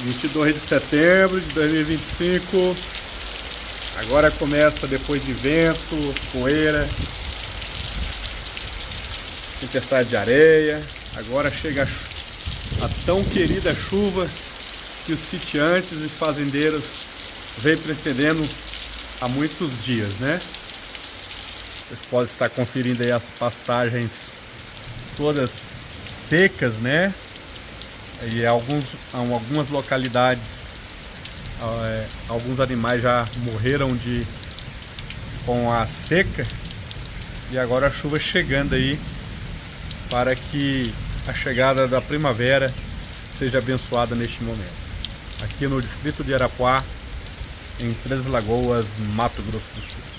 22 de setembro de 2025. Agora começa, depois de vento, poeira, tempestade de areia. Agora chega a tão querida chuva que os sitiantes e fazendeiros vêm pretendendo há muitos dias, né? Vocês podem estar conferindo aí as pastagens todas secas, né? E algumas localidades, alguns animais já morreram com a seca, e agora a chuva chegando aí para que a chegada da primavera seja abençoada neste momento. Aqui no distrito de Arapuá, em Três Lagoas, Mato Grosso do Sul.